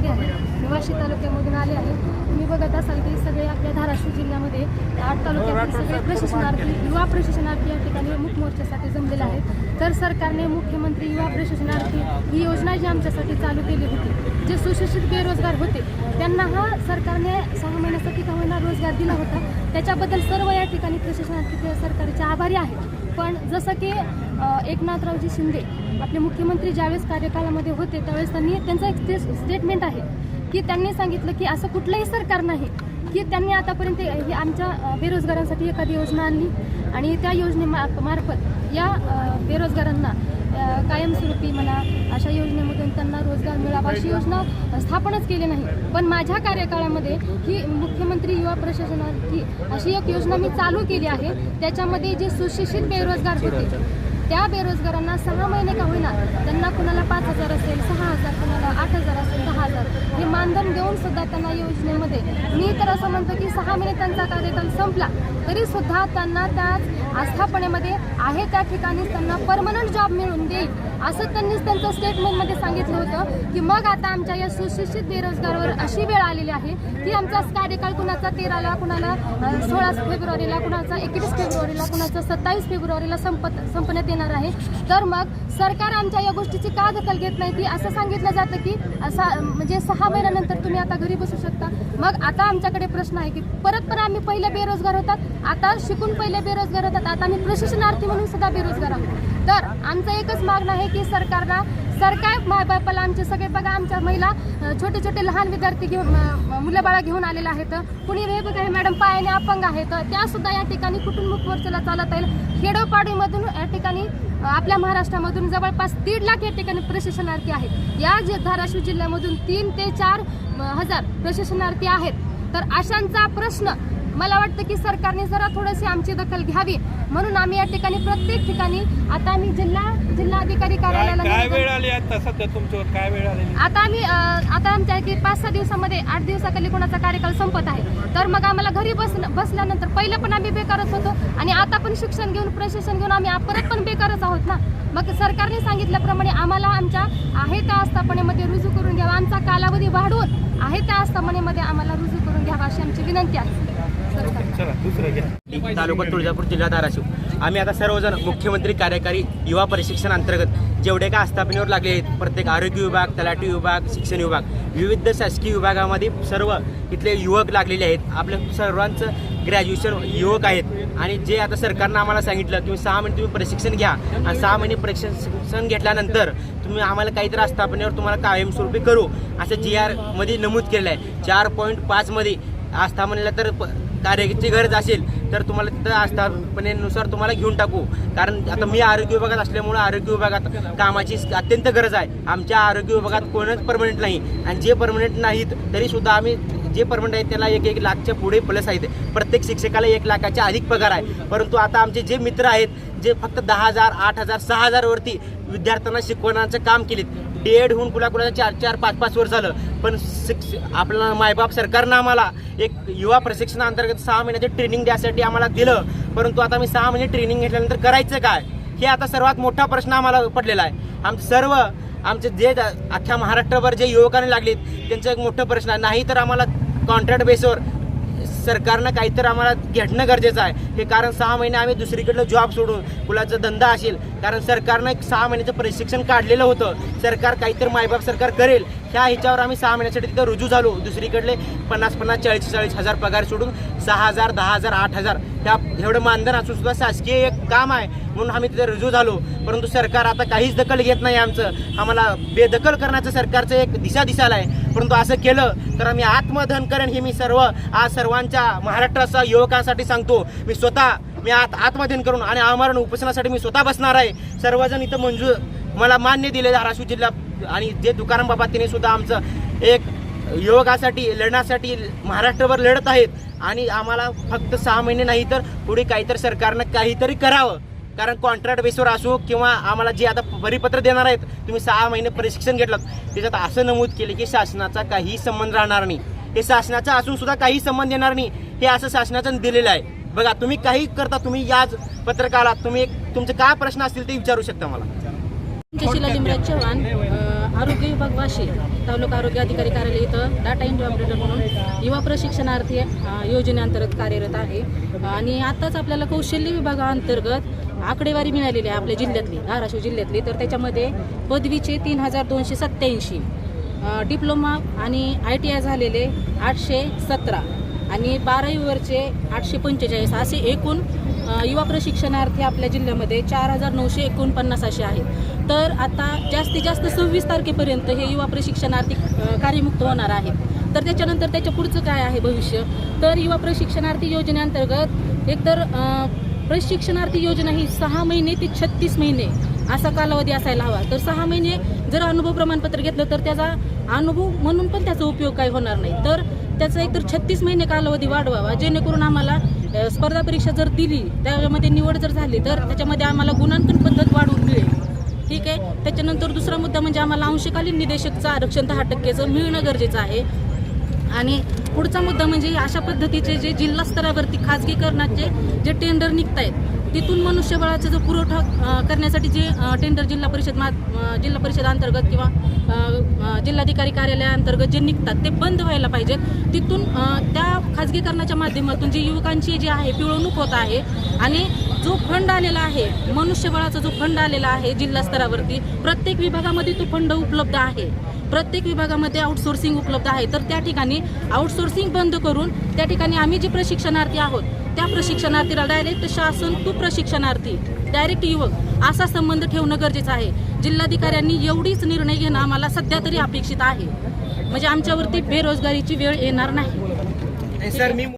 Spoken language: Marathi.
विद्यार्थी आहे, निवासी तालुक्यामधून आले आहे. तुम्ही बघत असाल की सगळे आपल्या धाराशिव जिल्ह्यामध्ये 8 तालुक्यातील सगळे प्रशिक्षणार्थी, युवा प्रशिक्षणार्थी या ठिकाणी मुख मोर्चासाठी जमलेले आहेत. तर सरकारने मुख्यमंत्री युवा प्रशिक्षणार्थी ही योजना जी आमच्यासाठी चालू केली होती, जे सुशिक्षित बेरोजगार होते त्यांना हा सरकारने 6 महिन्यासाठी का होईना रोजगार दिला होता. त्याच्याबद्दल सर्व या ठिकाणी प्रशिक्षणार्थी सरकारचे आभारी आहेत. पण जसं की एकनाथरावजी शिंदे आपले मुख्यमंत्री ज्यावेळेस कार्यकालामध्ये होते त्यावेळेस त्यांचं एक स्टेटमेंट आहे की त्यांनी सांगितलं की असं कुठलंही सरकार नाही की त्यांनी आतापर्यंत ही आमच्या बेरोजगारांसाठी एखादी योजना आणली आणि त्या योजनेमार्फत या बेरोजगारांना कायमस्वरूपी म्हणा अशा योजनेमधून त्यांना रोजगार मिळावा अशी योजना स्थापनच केली नाही. पण माझ्या कार्यकाळामध्ये ही मुख्यमंत्री युवा प्रशासनाची अशी एक योजना मी चालू केली आहे. त्याच्यामध्ये जे सुशिक्षित बेरोजगार होते त्या बेरोजगारांना 6 महिने का होईना त्यांना कुणाला 5,000 असेल, 6,000, कुणाला 8,000 असेल, 10,000 हे मानधन देऊन सुद्धा त्यांना योजनेमध्ये मी तर असं म्हणतो की 6 महिने त्यांचा कार्यकाल संपला तरी सुद्धा त्यांना त्या आस्थापनेमध्ये आहे त्या ठिकाणी त्यांना परमनंट जॉब मिळून देईल असं त्यांनीच त्यांचं स्टेटमेंटमध्ये सांगितलं होतं. की मग आता आमच्या या सुशिक्षित बेरोजगारावर अशी वेळ आलेली आहे की आमचा कार्यकाळ कुणाचा 13ला, कुणाला 16 फेब्रुवारीला, कुणाचा 21 फेब्रुवारीला, कुणाचा 27 फेब्रुवारीला संपण्यात येणार आहे. तर मग सरकार आमच्या या गोष्टीची का दखल घेत नाही की असं सांगितलं जातं की म्हणजे 6 महिन्यानंतर तुम्ही आता घरी बसू शकता. मग आता आमच्याकडे प्रश्न आहे की परत पण आम्ही पहिले बेरोजगार होतात, आता शिकून पहिले बेरोजगार होतात, आता आम्ही प्रशिक्षणार्थी म्हणून सुद्धा बेरोजगार आहोत. तर आमचं एकच मागणं आहे की सरकार मायबापाला आमचे सगळे बघा आमच्या महिला छोटे छोटे लहान विद्यार्थी घेऊन मुलं बाळा घेऊन आलेले आहेत. कुणी हे बघा हे मॅडम पायाने अपंग आहेत, त्या सुद्धा या ठिकाणी कुठून मुख मोर्चाला चालत येईल. खेडोपाडीमधून या ठिकाणी आपल्या महाराष्ट्रामधून जवळपास 1.5 लाख या ठिकाणी प्रशिक्षणार्थी आहेत. या धाराशिव जिल्ह्यामधून 3 ते 4 हजार प्रशिक्षणार्थी आहेत. तर अशांचा प्रश्न मला वाटतं की सरकारने जरा थोडीशी आमची दखल घ्यावी म्हणून आम्ही या ठिकाणी प्रत्येक ठिकाणी आता आम्ही जिल्हाधिकारी कार्यालयाला काय वेळ आली आता सध्या तुमच्यावर काय वेळ आली आता आमच्या की 5-6 दिवसामध्ये 8 दिवसाखाली कोणाचा कार्यकाल संपत आहे. तर मग आम्हाला घरी बसल्यानंतर पहिलं पण आम्ही बेकारच होतो आणि आता पण शिक्षण घेऊन प्रशिक्षण घेऊन आम्ही परत पण बेकारच आहोत ना. मग सरकारने सांगितल्याप्रमाणे आम्हाला आमच्या आहे त्या आस्थापनेमध्ये रुजू करून घ्यावा, आमचा कालावधी वाढवून आहे त्या आस्थापनेमध्ये आम्हाला रुजू करून घ्यावा अशी आमची विनंती आहे. तालुका तुळजापूर, जिल्हा धाराशिव. आम्ही आता सर्वजण मुख्यमंत्री कार्यकारी युवा प्रशिक्षण अंतर्गत जेवढे का आस्थापनेवर लागले आहेत, प्रत्येक आरोग्य विभाग, तलाठी विभाग, शिक्षण विभाग, विविध शासकीय विभागामध्ये सर्व इथले युवक लागलेले आहेत. आपल्या सर्वांचं ग्रॅज्युएशन युवक आहेत आणि जे आता सरकारनं आम्हाला सांगितलं की 6 महिने तुम्ही प्रशिक्षण घ्या आणि 6 महिने प्रशिक्षण घेतल्यानंतर तुम्ही आम्हाला काहीतरी आस्थापनेवर तुम्हाला कायमस्वरूपी करू असं GR मध्ये नमूद केलेलं आहे. 4.5 मध्ये आस्थापनेला तर कार्याची गरज असेल तर तुम्हाला तिथं आस्थापनेनुसार तुम्हाला घेऊन टाकू. कारण आता मी आरोग्य विभागात असल्यामुळे आरोग्य विभागात कामाची अत्यंत गरज आहे. आमच्या आरोग्य विभागात कोणच परमनंट नाही आणि जे परमनंट नाहीत तरीसुद्धा आम्ही जे परमनंट आहेत त्याला 1 लाखच्या पुढे प्लस आहेत. प्रत्येक शिक्षकाला 1 लाखाच्या अधिक पगार आहे. परंतु आता आमचे जे मित्र आहेत जे फक्त 10,000, 8,000, 6,000 वरती विद्यार्थ्यांना शिकवण्याचं काम केलेत. DED होऊन कुणाकुणाचं 4-4, 5-5 वर्ष झालं. पण आपला मायबाप सरकारनं आम्हाला एक युवा प्रशिक्षणाअंतर्गत 6 महिन्याचे ट्रेनिंग द्यासाठी आम्हाला दिलं. परंतु आता मी 6 महिने ट्रेनिंग घेतल्यानंतर करायचं काय हे आता सर्वात मोठा प्रश्न आम्हाला पडलेला आहे. आमचे जे अख्ख्या महाराष्ट्रभर जे युवकांना लागलेत त्यांचा एक मोठा प्रश्न आहे. नाही तर आम्हाला कॉन्ट्रॅक्ट बेसवर सरकारनं काहीतरी आम्हाला घेणं गरजेचं आहे. हे कारण 6 महिने आम्ही दुसरीकडलं जॉब सोडून कुणाचा धंदा असेल, कारण सरकारनं एक 6 महिन्याचं प्रशिक्षण काढलेलं होतं. सरकार काहीतरी मायबाप सरकार करेल ह्या ह्याच्यावर आम्ही 6 महिन्यासाठी तिथं रुजू झालो. दुसरीकडले 50-50, 40-40 हजार पगार सोडून 6,000, 10,000, 8,000 ह्या एवढं मानधन असून सुद्धा शासकीय एक काम आहे म्हणून आम्ही तिथे रुजू झालो. परंतु सरकार आता काहीच दखल घेत नाही. आम्हाला बेदखल करण्याचं सरकारचं एक दिशा दिसायला आहे. परंतु असं केलं तर आम्ही आत्मदहन करेन हे मी सर्वांच्या महाराष्ट्राच्या युवकांसाठी सांगतो. मी आत्मदहन करून आणि आमरण उपोषणासाठी मी स्वतः बसणार आहे. सर्वजण इथं मला मान्य दिले धाराशिव जिल्हा आणि जे तुकाराम बाबा तिने सुद्धा आमचं एक युवकासाठी लढण्यासाठी महाराष्ट्रभर लढत आहेत आणि आम्हाला फक्त 6 महिने नाही तर पुढे काहीतरी सरकारनं काहीतरी करावं. कारण कॉन्ट्रॅक्ट बेसवर असो किंवा आम्हाला जे आता परिपत्र देणार आहेत तुम्ही 6 महिने प्रशिक्षण घेतलं त्याच्यात असं नमूद केले की शासनाचा काही संबंध राहणार नाही. हे शासनाचा असून सुद्धा काही संबंध येणार नाही हे असं शासनाचं दिलेलं आहे. बघा तुम्ही काही करता, तुम्ही याच पत्रकाला तुम्ही तुमचे काय प्रश्न असतील ते विचारू शकता मला. लिमराज चव्हाण आरोग्य विभाग वाशी तालुका आरोग्य अधिकारी कार्यालय इथं डाटा एंट्री ऑपरेटर म्हणून युवा प्रशिक्षणार्थी योजनेअंतर्गत कार्यरत आहे आणि आताच आपल्याला कौशल्य विभागाअंतर्गत आकडेवारी मिळालेली आहे आपल्या जिल्ह्यातली, धाराशिव जिल्ह्यातली. तर त्याच्यामध्ये पदवीचे 3287, डिप्लोमा आणि ITI झालेले 817 आणि 12वीवरचे 845 असे एकूण युवा प्रशिक्षणार्थी आपल्या जिल्ह्यामध्ये 4949 असे आहेत. तर आता जास्तीत जास्त 26 तारखेपर्यंत हे युवा प्रशिक्षणार्थी कार्यमुक्त होणार आहेत. तर त्याच्यानंतर त्याच्या पुढचं काय आहे भविष्य, तर युवा प्रशिक्षणार्थी योजनेअंतर्गत एकतर प्रशिक्षणार्थी योजना ही 6 महिने ते 36 महिने असा कालावधी असायला हवा. तर 6 महिने जर अनुभव प्रमाणपत्र घेतलं तर त्याचा अनुभव म्हणून पण त्याचा उपयोग काही होणार नाही. तर त्याचा एकतर 36 महिने कालावधी वाढवावा, जेणेकरून आम्हाला स्पर्धा परीक्षा जर दिली, त्यामध्ये निवड जर झाली तर त्याच्यामध्ये आम्हाला गुणांकन पद्धत वाढवून मिळेल. ठीक आहे. त्याच्यानंतर दुसरा मुद्दा म्हणजे आम्हाला अंशकालीन निदेशकचं आरक्षण 10% मिळणं गरजेचं आहे. आणि पुढचा मुद्दा म्हणजे अशा पद्धतीचे जे जिल्हा स्तरावरती खाजगीकरणाचे जे टेंडर निघत आहेत, तिथून मनुष्यबळाचा जो पुरवठा करण्यासाठी जे टेंडर जिल्हा परिषद अंतर्गत किंवा जिल्हाधिकारी कार्यालयाअंतर्गत जे निघतात ते बंद व्हायला पाहिजेत. तिथून त्या खाजगीकरणाच्या माध्यमातून जी युवकांची जी आहे पिळवणूक होत आहे आणि जो फंड आलेला आहे, मनुष्यबळाचा जो फंड आलेला आहे जिल्हा स्तरावरती, प्रत्येक विभागामध्ये तो फंड उपलब्ध आहे. प्रत्येक विभागामध्ये आउटसोर्सिंग उपलब्ध आहे. तर त्या ठिकाणी आउटसोर्सिंग बंद करून त्या ठिकाणी आम्ही जे प्रशिक्षणार्थी आहोत त्या प्रशिक्षणार्थीला डायरेक्ट शासन टू प्रशिक्षणार्थी, डायरेक्ट युवक असा संबंध ठेवणं गरजेचं आहे. जिल्हाधिकाऱ्यांनी एवढीच निर्णय घेणं आम्हाला सध्या तरी अपेक्षित आहे, म्हणजे आमच्यावरती बेरोजगारीची वेळ येणार नाही. सर मी